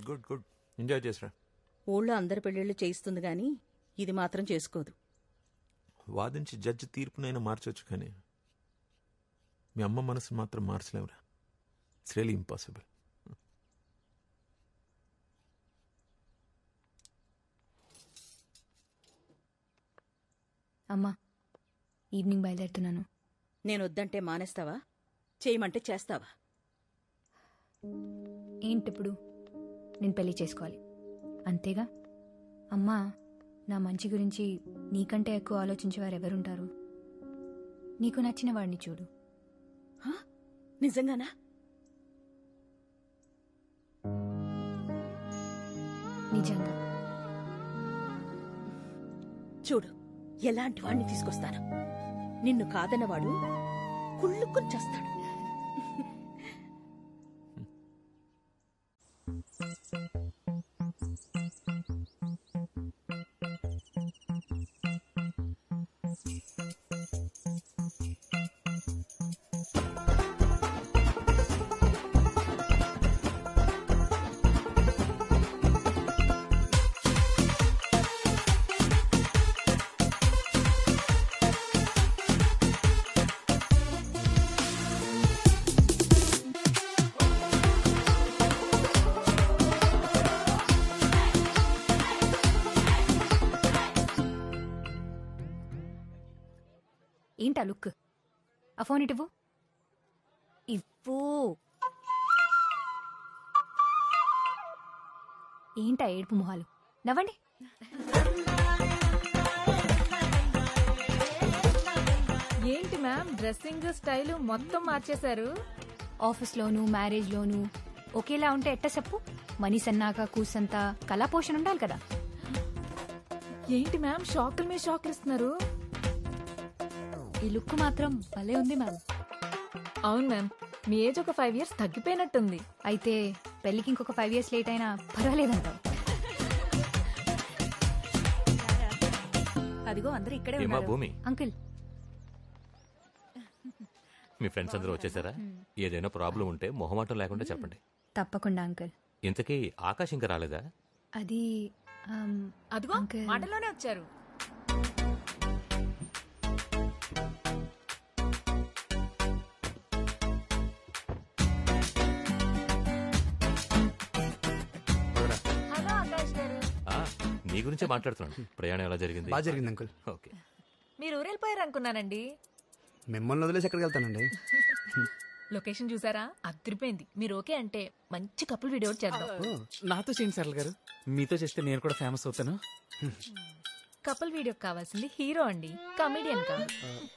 Good good enjoy చేసిరా. ఊళ్ళో అందరి పెళ్ళిళ్ళు చేయిస్తుంది గాని ఇది మాత్రం చేసుకోదు. వాదించి జడ్జి తీర్పునైనా మార్చొచ్చు కానీ మీ అమ్మ మనసును మాత్రం మార్చలేవురా. It's really impossible. అమ్మా ఈవినింగ్ బయలుదేరుతున్నాను. నేను వద్దంటే మానేస్తావా? చేయమంటే చేస్తావా? ఏంటిప్పుడు? నేను పెళ్లి చేసుకోవాలి అంతేగా? అమ్మా నా మంచి గురించి నీకంటే ఎక్కువ ఆలోచించేవారు ఎవరుంటారు? నీకు నచ్చిన వాడిని చూడు. నిజంగానా? నిజంగా. చూడు ఎలాంటి వాడిని తీసుకొస్తాను. నిన్ను కాదన్నవాడు కుళ్ళుకుని చేస్తాడు. ఏంటా లుక్? ఆ ఫోన్ ఇటువు. ఇవ్వు. ఏంటా ఏడుపు మొహాలు? నవ్వండి. ఏంటి మ్యామ్ డ్రెస్సింగ్ స్టైల్ మొత్తం మార్చేశారు? ఆఫీస్లోను మ్యారేజ్లోను ఒకేలా ఉంటే ఎట్ట చెప్పు? మనిషి అన్నాక కూసంత కళా పోషణ ఉండాలి కదా. ఏంటి మ్యామ్ షాకుల మీద షాకులు ఇస్తున్నారు? ఈ లుక్ మాత్రం భలే ఉంది మ్యామ్. అవును మ్యామ్, మీ ఏజ్ ఒక 5 years తగ్గిపోయినట్టుంది. అయితే పెళ్లికి ఇంకొక 5 years లేట్ అయినా పర్వాలేదంటావు? అదిగో అందరూ ఇక్కడే ఏమా ఉన్నారు. భూమి, అంకుల్ మీ ఫ్రెండ్స్ అందరూ వచ్చేసారా? ఏదైనా ప్రాబ్లం ఉంటే మొహమాటం లేకుండా చెప్పండి. తప్పకుండా అంకుల్. ఇంతకీ ఆకాశ్ ఇంకా రాలేదా? అది అదిగో అంకుల్. మాటలోనే వచ్చారు. హలో ఆకాష్ గారు. ఆ, నీ గురించే మాట్లాడుతున్నాను. ప్రయాణం ఎలా జరిగింది? బాగా జరిగింది అంకుల్. ఓకే. మీరు ఊరెళ్ళిపోయారు అనుకున్నానండి. మిమ్మల్ని వదిలేసి ఎక్కడికి వెళ్తానండి? లొకేషన్ చూసారా? అదిరిపోయింది. మీరు ఓకే అంటే మంచి కపుల్ వీడియో చేద్దాం. నాతో చేయండి సరళ గారు. మీతో చేస్తే నేను కూడా ఫేమస్ అవుతాను. కపుల్ వీడియో కావాల్సింది హీరో అండి, కమెడియన్ కాదు.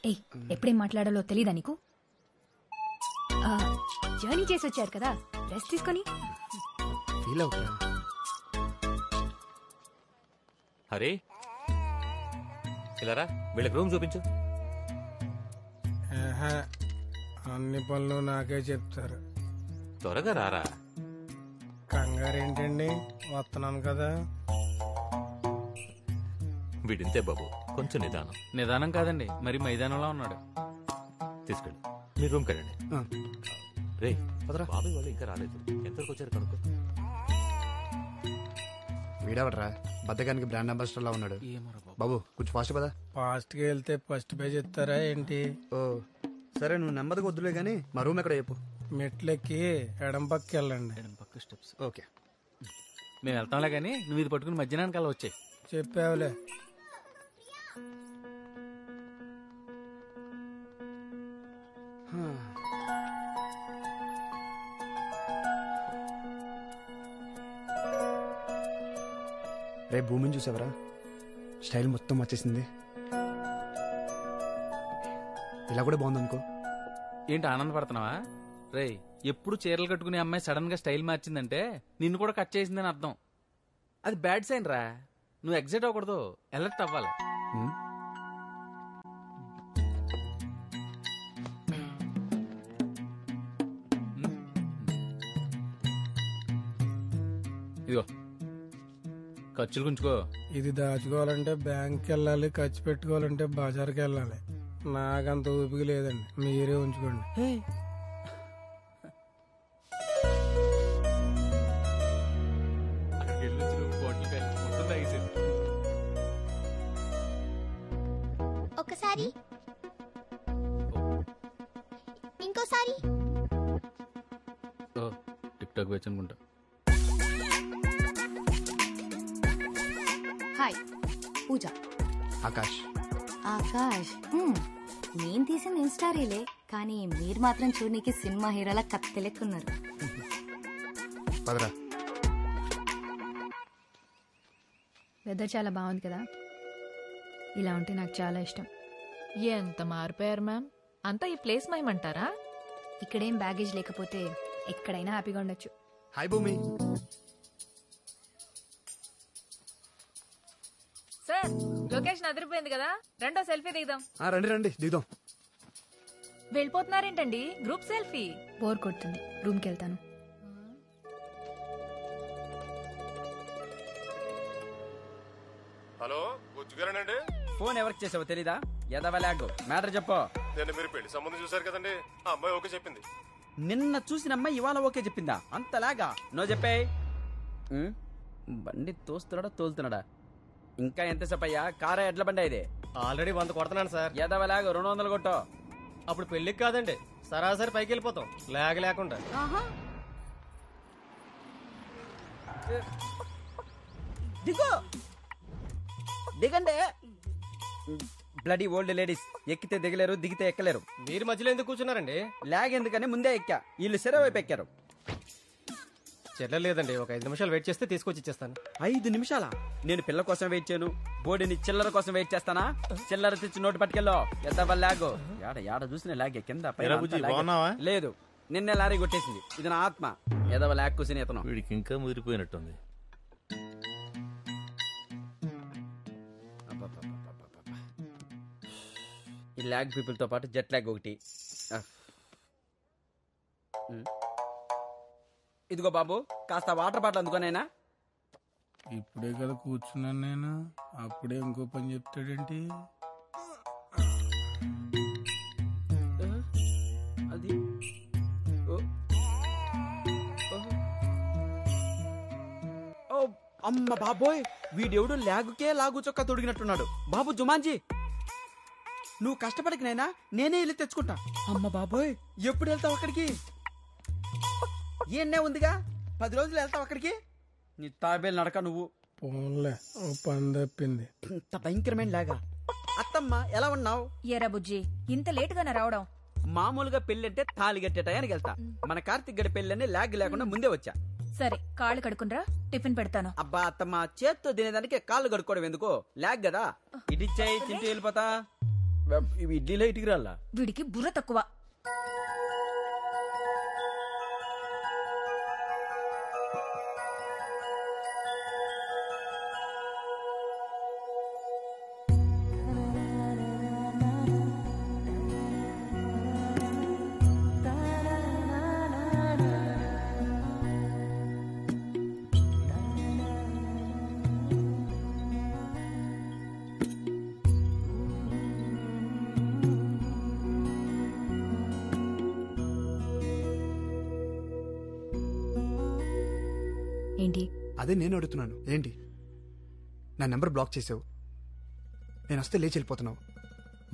ఏయ్ ఎప్పుడేం మాట్లాడాలో తెలీదా నీకు? జర్నీ చేసి వచ్చారు కదా, రెస్ట్ తీసుకొని. ఫీల్ అవుతా. హరే ఇలారా, వీళ్ళకి రూమ్ చూపించు. అన్ని పనులు నాకే చెప్తారు. త్వరగా రారా. కంగారేంటండి, వస్తున్నాను కదా. వీడింతే బాబు, కొంచెం నిదానం. నిదానం కాదండి, మరి మైదానంలో ఉన్నాడు. తీసుకెళ్ళి మీ రూమ్ కెళ్ళండి. రే బాబాయ్ వాళ్ళు ఇంకా రాలేదు. ఎంతవరకు వచ్చారు కనుక్కో. వీడవడరా బద్దకానికి బ్రాండ్ అంబాసిడర్ లా ఉన్నాడు. బాబు కొంచెం ఫాస్ట్ పదా. ఫాస్ట్ గా వెళ్తే ఫస్ట్ పేజ్ ఇస్తారా ఏంటి? ఓ సరే, నువ్వు నెమ్మదిగా వద్దులే గానీ మా రూమ్ ఎక్కడ చెప్పు. మెట్లెక్కి ఎడం పక్కకి వెళ్ళండి. ఎడం పక్క స్టెప్స్. ఓకే, మేము వెళ్తాంలే కానీ నువ్వు ఇది పట్టుకుని మధ్యాహ్నానికి అలా వచ్చాయి. చెప్పావులే. రే భూమిని చూసావరా? స్టైల్ మొత్తం వచ్చేసింది. ఇలా కూడా బాగుంది అనుకో. ఏంటి ఆనందపడుతున్నావా? రే ఎప్పుడు చీరలు కట్టుకునే అమ్మాయి సడన్ గా స్టైల్ మార్చిందంటే నిన్ను కూడా కట్ చేసిందని అర్థం. అది బ్యాడ్ సైన్ రా. నువ్వు ఎగ్జైట్ అవ్వకూడదు, అలర్ట్ అవ్వాలి. ఇదిగో ఖర్చులు గుంచుకో. ఇది దాచుకోవాలంటే బ్యాంక్కి వెళ్ళాలి, ఖర్చు పెట్టుకోవాలంటే బజార్కి వెళ్ళాలి. నాకంత ఊపిక లేదండి, మీరే ఉంచుకోండి. ఇంకోసారి ఇంకోసారి. టిక్ టాక్ వచ్చి అనుకుంటా. హాయ్ పూజ. ఆకాష్. ఆకాష్ నేను తీసిన ఇన్స్టా రీలే, కానీ మీరు మాత్రం చూడనీకి సినిమా హీరోలా కత్తెలెక్కున్నారు. పదరా. వెదర్ చాలా బాగుంది కదా, ఇలా ఉంటే నాకు చాలా ఇష్టం. ఎంత మారిపోయారు మ్యామ్, అంతా ఈ ప్లేస్ మయమంటారా? ఇక్కడేం బ్యాగేజ్ లేకపోతే ఎక్కడైనా హ్యాపీగా ఉండొచ్చు. హాయ్ భూమి. సార్ లొకేషన్ అదిరిపోయింది కదా, రెండో సెల్ఫీ దిగుదాం. రండి రండి దిగుదాం. వెళ్ళిపోతున్నారేంటండి, గ్రూప్ సెల్ఫీ? బోర్ కొడుతుంది, రూమ్కి వెళ్తాను. హలో బుజ్జుగారేనండి? ఫోన్ ఎవరికి చేసావో తెలీదా? ఎదవలాగు మ్యాటర్ చెప్పు. నేను మీరు పెళ్లి సంబంధం చూసారు కదండి, ఆ అమ్మాయి ఓకే చెప్పింది. నిన్న చూసిన అమ్మాయి ఇవాళ ఓకే చెప్పిందా? అంతలాగా నో చెప్పే. బండి తోస్తున్నాడా తోలుతున్నాడా? ఇంకా ఎంతసేపు అయ్యా? కారా ఎడ్ల బండి ఇది? ఆల్రెడీ 100 కొడుతున్నాను సార్. ఎదవలాగు 200 కొట్టో. అప్పుడు పెళ్లికి కాదండి, సరాసరి పైకి వెళ్ళిపోతాం లేక లేకుండా. దిగో దిగండి. బ్లడీ ఓల్డ్ లేడీస్ ఎక్కితే దిగలేరు, దిగితే ఎక్కలేరు. మీరు మధ్యలో ఎందుకు కూర్చున్నారండి? లాగ్ ఎందుకని ముందే ఎక్కా, వీళ్ళు సెర వైపు ఎక్కారు. చెల్లె లేదండి, ఒక 5 నిమిషాలు వెయిట్ చేస్తే తీసుకొచ్చి ఇచ్చేస్తాను. 5 నిమిషాలా? నేను పిల్ల కోసం వెయిట్ చేయను, బోడిని చిల్లర కోసం వెయిట్ చేస్తానా? చిల్లర తెచ్చి నోటు పట్టుకెళ్ళో. ఎద్దవ లాగు. యాడ చూసిన లాగే కింద లేదు. నిన్నే లారీ కొట్టేసింది. ఇది నా ఆత్మ. ఎదవ లాగ్ కూసిన ఇతను. వీడికి ఇంకా ముదిరిపోయినట్టుంది. ఈ లాగ్ పీపుల్ తో పాటు జెట్ లాగ్ ఒకటి. ఇదిగో బాబు, కాస్త వాటర్ బాటిల్ అందుకోనైనా. ఇప్పుడే కదా కూర్చున్నాను నేను, అప్పుడే ఇంకో పని చెప్తాడేంటి? అది అమ్మ బాబోయ్, వీడెవడు లాగుకే లాగు చొక్కా తొడిగినట్టున్నాడు. బాబు జుమాన్జీ, నువ్వు కష్టపడక నైనా నేనే వెళ్ళి తెచ్చుకుంటా. అమ్మ బాబోయ్, ఎప్పుడు వెళ్తావు అక్కడికి? ఏనే ఉందిగా, 10 రోజులు వెళ్తావు అక్కడికి. నీ తాబేలు నడక నువ్వు. పోన్లే, ఓ పని తప్పింది. ఇంత భయంకరమైన లాగా. అత్తమ్మ ఎలా ఉన్నావు? ఎరా బుజ్జి, ఇంత లేట్ గానే రావడం? మామూలుగా పెళ్ళంటే తాళి కట్టే టయానికి వెళ్తా. మన కార్తిక్ గడి పెళ్ళని లాగ్ లేకుండా ముందే వచ్చా. సరే, కాళ్ళు కడుకునరా, టిఫిన్ పెడతాను. అబ్బా అత్తమ్మ, చేత్తో తినేదానికి కాళ్ళు కడుక్కోవడం ఎందుకు? లాగ్ కదా. ఇడిచ్చాయి, తింటూ వెళ్ళిపోతా. ఇవి ఇడ్లీలో ఇటుకు రాలా? వీడికి బుర్ర తక్కువ. ఏంటి? అదే నేను అడుగుతున్నాను. ఏంటి నా నెంబర్ బ్లాక్ చేసావు? నేను వస్తే లేచి వెళ్ళిపోతున్నావు.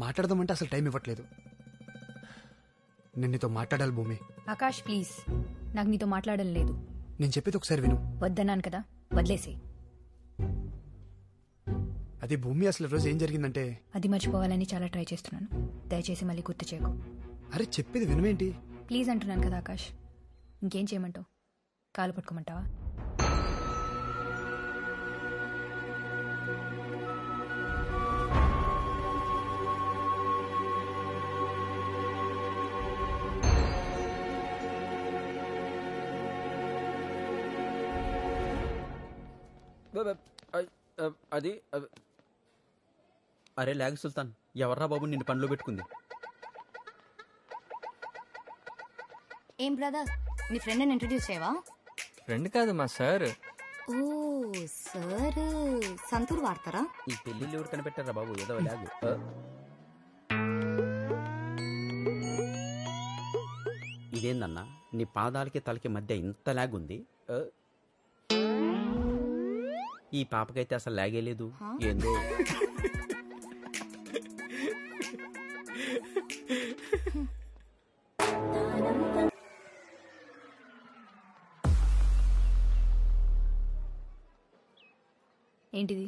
మాట్లాడదామంటే అసలు టైం ఇవ్వట్లేదు. నేను నీతో మాట్లాడాలి భూమి. ఆకాష్ ప్లీజ్, నాకు నీతో మాట్లాడడం లేదు. నేను చెప్పేది ఒకసారి విను. వద్దన్నాను కదా, వదిలేసి. అది భూమి, అసలు రోజు ఏం జరిగిందంటే, అది మర్చిపోవాలని చాలా ట్రై చేస్తున్నాను. దయచేసి మళ్ళీ గుర్తు చేయకు. అరే చెప్పేది వినవేంటి? ప్లీజ్ అంటున్నాను కదా ఆకాష్. ఇంకేం చేయమంటావు? కాలు పట్టుకోమంటావా? అది అరే లాగ్ సుల్తాన్, ఎవర్రా బాబు నిన్ను పనిలో పెట్టుకుంది? ఏం బ్రదర్, నీ ఫ్రెండ్ ఇంట్రడ్యూస్ చేయవా? ఫ్రెండ్ కాదు, మా సార్. ఓ సార్, సంతూర్ వాడతారా? ఈ పెళ్లిళ్ళు ఎవరు కనిపెట్టారా బాబు? ఏదో లాగ్. ఇదేందన్నా, నీ పాదాలకి తలకి మధ్య ఇంత లాగ్ ఉంది? ఈ పాపకైతే అసలు లాగే లేదు. ఏందో ఏంటిది?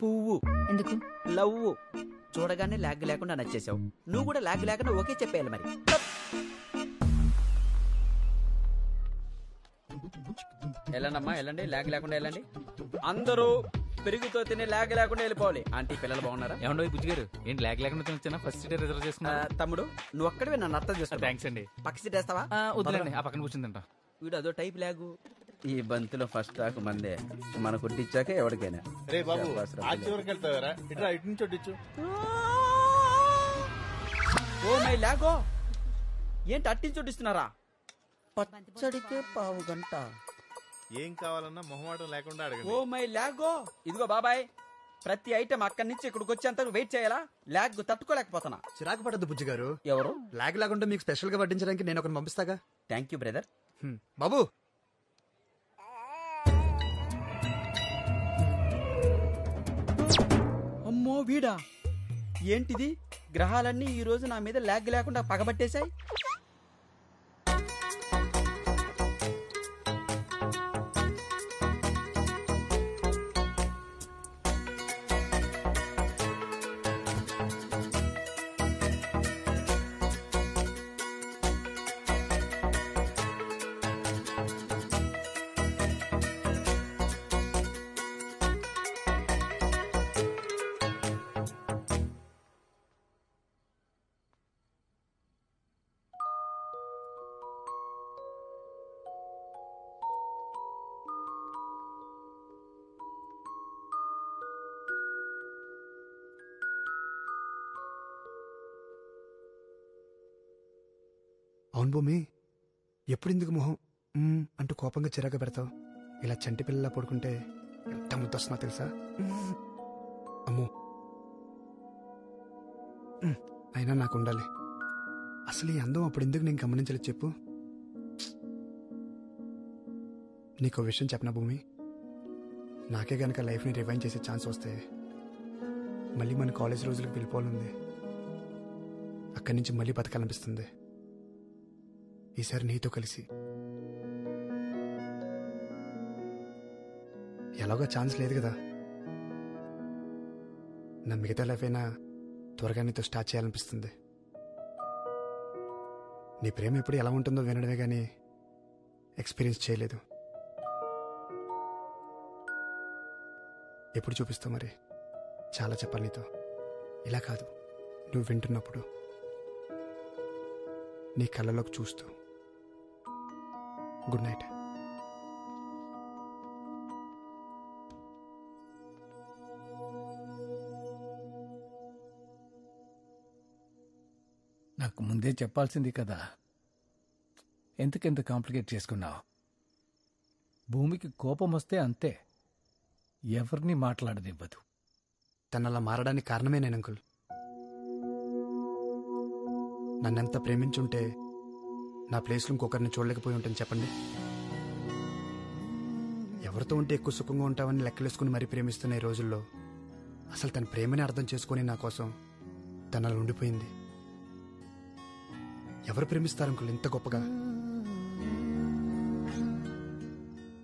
పువ్వు. ఎందుకు? లవ్. చూడగానే లాగ్ లేకుండా నచ్చేసావు. నువ్వు కూడా లాగ్ లేకుండా ఓకే చెప్పేయాలి మరి. వెళ్ళండమ్మా, వెళ్ళండి. లాగ్ లేకుండా వెళ్ళండి. అందరూ పెరుగుతో తినే లాగ్ లేకుండా వెళ్ళిపోవాలి. ఆంటీ పిల్లలు బాగున్నారా? ఏమండో బుజ్జి గారు, ఏంటి లాగ్ లేకుండా తినొచ్చానా? ఫస్ట్ సీట్ రిజర్వ్ చేసుకున్నా. తమ్ముడు నువ్వు ఒక్కడివే నన్ను అర్థం చేసుకో. థ్యాంక్స్ అండి. పక్క సీట్ వేస్తావా? వద్దులేండి, ఆ పక్కన కూర్చుందంట. వీడు అదో టైప్ లాగు. ఈ బంతిలో ఫస్ట్ టాక్ మందే. మన కొట్టించాక ఎవరికైనా. రే బాబు, ఆ చివరికి వెళ్తావారా? ఇట్లా ఇటు నుంచి కొట్టించు. ఓ మై లాగో, ఏంటి అట్టించి చోటిస్తున్నారా? పచ్చడికే పావు గంట. ఏం కావాలన్నా మొహమాటం లేకుండా అడగండి. ఓ మై లాగో. ఇదిగో బాబాయ్, ప్రతి ఐటెం అక్కడి నుంచి ఇక్కడికి వచ్చేంత వెయిట్ చేయాలా? లాగ్ తట్టుకోలేకపోతున్నా. చిరాకు పడద్దు బుజ్జి గారు. ఎవరు? లాగ్ లేకుండా మీకు స్పెషల్ గా వడ్డించడానికి నేను ఒకరిని పంపిస్తాగా. Thank you brother. బాబు, అమ్మో వీడా, ఏంటిది? గ్రహాలన్నీ ఈ రోజు నా మీద లాగ్ లేకుండా పగబట్టేశాయి. అవును భూమి, ఎప్పుడు ఇందుకు మొహం అంటూ కోపంగా చిరాక పెడతావు? ఇలా చంటి పిల్లలా పడుకుంటే ఎంత ముద్దొస్తున్నా తెలుసా? అమ్మో, అయినా నాకు ఉండాలి. అసలు ఈ అందం అప్పుడు ఎందుకు నేను గమనించలేదు చెప్పు? నీకో విషయం చెప్పనా భూమి, నాకే గనక లైఫ్ని రివైండ్ చేసే ఛాన్స్ వస్తే మళ్ళీ మన కాలేజ్ రోజులకు వెళ్ళిపోవాలంది. అక్కడి నుంచి మళ్ళీ బతకాలనిపిస్తుంది. ఈసారి నీతో కలిసి. ఎలాగో ఛాన్స్ లేదు కదా. నా మిగతా లైఫ్ అయినా త్వరగా నీతో స్టార్ట్ చేయాలనిపిస్తుంది. నీ ప్రేమ ఎప్పుడు ఎలా ఉంటుందో వినడమే కానీ ఎక్స్పీరియన్స్ చేయలేదు. ఎప్పుడు చూపిస్తావు మరి? చాలా చెప్పాలి నీతో. ఇలా కాదు, నువ్వు వింటున్నప్పుడు, నీ కళ్ళలోకి చూస్తూ. Good night. నాకు ముందే చెప్పాల్సింది కదా, ఎందుకెంత కాంప్లికేట్ చేసుకున్నావు? భూమికి కోపం వస్తే అంతే, ఎవరిని మాట్లాడనివ్వదు. తనలా మారడానికి కారణమే నేను అంకుల్. నన్నెంత ప్రేమించుంటే నా ప్లేస్లో ఇంకొకరిని చూడలేకపోయి ఉంటాను చెప్పండి. ఎవరితో ఉంటే ఎక్కువ సుఖంగా ఉంటామని లెక్కలేసుకుని మరీ ప్రేమిస్తున్న ఈ రోజుల్లో అసలు తన ప్రేమని అర్థం చేసుకుని నా కోసం తన అలా ఉండిపోయింది. ఎవరు ప్రేమిస్తారు అంకుల్ ఇంత గొప్పగా?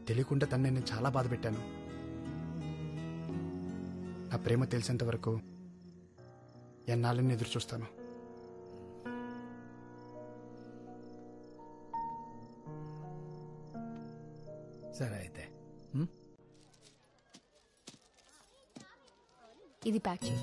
తెలియకుండా తను నేను చాలా బాధ పెట్టాను. నా ప్రేమ తెలిసేంత వరకు ఎన్నాళ్ళని ఎదురు చూస్తాను. సరే అయితే ఇది ప్యాక్ చేయి.